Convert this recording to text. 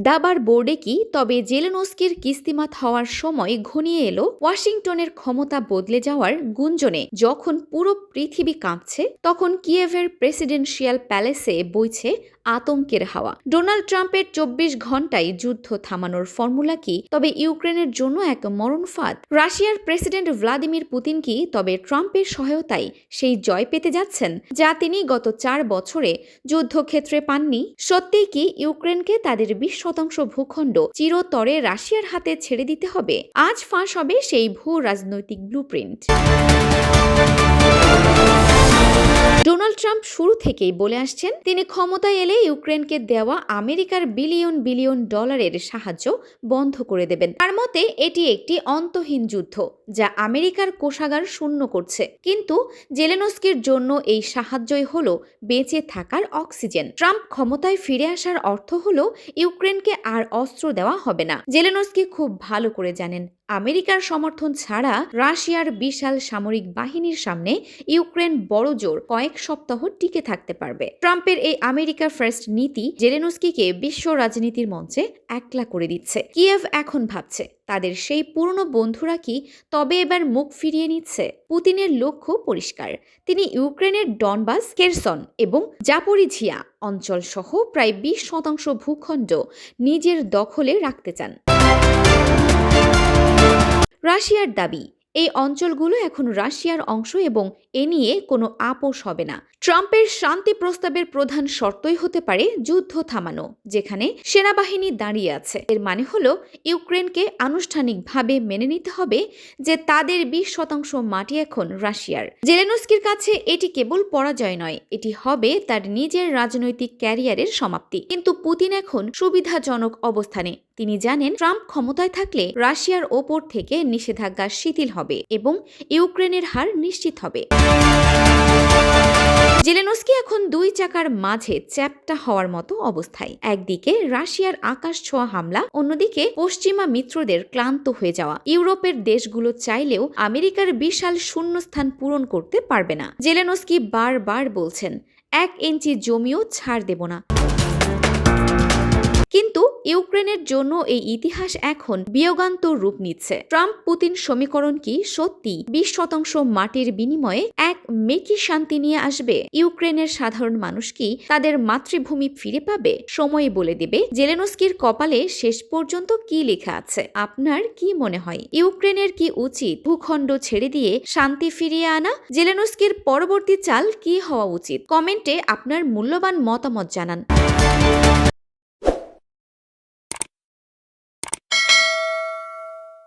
দাবার বোর্ডে কি? তবে জেলেনস্কির কিস্তিমাত হওয়ার সময় ঘনিয়ে এলো ওয়াশিংটনের ক্ষমতা বদলে যাওয়ার গুঞ্জনে। যখন পুরো পৃথিবী কাঁপছে, তখন কিয়েভের প্রেসিডেন্সিয়াল প্যালেসে বইছে আতঙ্কের হাওয়া। ডোনাল্ড ট্রাম্পের ২৪ ঘন্টায় যুদ্ধ থামানোর ফর্মুলা কি? তবে ইউক্রেনের জন্য এক মরণ ফাঁদ। রাশিয়ার প্রেসিডেন্ট ভ্লাদিমির পুতিন কি তবে ট্রাম্পের সহায়তায় সেই জয় পেতে যাচ্ছেন, যা তিনি গত ৪ বছরে যুদ্ধক্ষেত্রে পাননি? সত্যিই কি ইউক্রেনকে তাদের ২০% ভূখণ্ড চিরতরে রাশিয়ার হাতে ছেড়ে দিতে হবে? আজ ফাঁস হবে সেই ভূ রাজনৈতিক ব্লুপ্রিন্ট। ডোনাল্ড ট্রাম্প শুরু থেকেই বলে আসছেন, তিনি ক্ষমতায় এলে ইউক্রেনকে দেওয়া আমেরিকার বিলিয়ন বিলিয়ন ডলারের সাহায্য বন্ধ করে দেবেন। তার মতে এটি একটি অন্তহীন যুদ্ধ, যা আমেরিকার কোষাগার শূন্য করছে। কিন্তু জেলেনস্কির জন্য এই সাহায্যই হলো বেঁচে থাকার অক্সিজেন। ট্রাম্প ক্ষমতায় ফিরে আসার অর্থ হলো ইউক্রেনকে আর অস্ত্র দেওয়া হবে না। জেলেনস্কি খুব ভালো করে জানেন, আমেরিকার সমর্থন ছাড়া রাশিয়ার বিশাল সামরিক বাহিনীর সামনে ইউক্রেন বড়জোর কয়েক সপ্তাহ টিকে থাকতে পারবে। ট্রাম্পের এই আমেরিকা ফার্স্ট নীতি জেলেনস্কিকে বিশ্ব রাজনীতির মঞ্চে একলা করে দিচ্ছে। কিয়েভ এখন ভাবছে, তাদের সেই পুরনো বন্ধুরা কি তবে এবার মুখ ফিরিয়ে নিচ্ছে? পুতিনের লক্ষ্য পরিষ্কার, তিনি ইউক্রেনের ডনবাস, কেরসন এবং জাপোরিঝিয়া অঞ্চল সহ প্রায় ২০% ভূখণ্ড নিজের দখলে রাখতে চান। রাশিয়ার দাবি, এই অঞ্চলগুলো এখন রাশিয়ার অংশ এবং এ নিয়ে কোনো আপোষ হবে না। ট্রাম্পের শান্তি প্রস্তাবের প্রধান শর্তই হতে পারে যুদ্ধ থামানো, যেখানে সেনাবাহিনী দাঁড়িয়ে আছে। এর মানে হলো ইউক্রেনকে আনুষ্ঠানিকভাবে মেনে নিতে হবে যে তাদের ২০% মাটি এখন রাশিয়ার। জেলেনস্কির কাছে এটি কেবল পরাজয় নয়, এটি হবে তার নিজের রাজনৈতিক ক্যারিয়ারের সমাপ্তি। কিন্তু পুতিন এখন সুবিধাজনক অবস্থানে। তিনি জানেন, ট্রাম্প ক্ষমতায় থাকলে রাশিয়ার ওপর থেকে নিষেধাজ্ঞা শিথিল হবে এবং ইউক্রেনের হার নিশ্চিত হবে। জেলেনস্কি এখন দুই চাকার মাঝে চ্যাপ্টা হওয়ার মতো অবস্থায়। একদিকে রাশিয়ার আকাশ ছোঁয়া হামলা, অন্যদিকে পশ্চিমা মিত্রদের ক্লান্ত হয়ে যাওয়া। ইউরোপের দেশগুলো চাইলেও আমেরিকার বিশাল শূন্যস্থান পূরণ করতে পারবে না। জেলেনস্কি বারবার বলছেন, ১ ইঞ্চি জমিও ছাড় দেব না। কিন্তু ইউক্রেনের জন্য এই ইতিহাস এখন বিয়োগান্তর রূপ নিচ্ছে। ট্রাম্প পুতিন সমীকরণ কি সত্যি ২০% মাটির বিনিময়ে এক মেকি শান্তি নিয়ে আসবে? ইউক্রেনের সাধারণ মানুষ কি তাদের মাতৃভূমি ফিরে পাবে? সময় বলে দেবে জেলেনস্কির কপালে শেষ পর্যন্ত কি লেখা আছে। আপনার কি মনে হয়, ইউক্রেনের কি উচিত ভূখণ্ড ছেড়ে দিয়ে শান্তি ফিরিয়ে আনা? জেলেনস্কির পরবর্তী চাল কি হওয়া উচিত? কমেন্টে আপনার মূল্যবান মতামত জানান।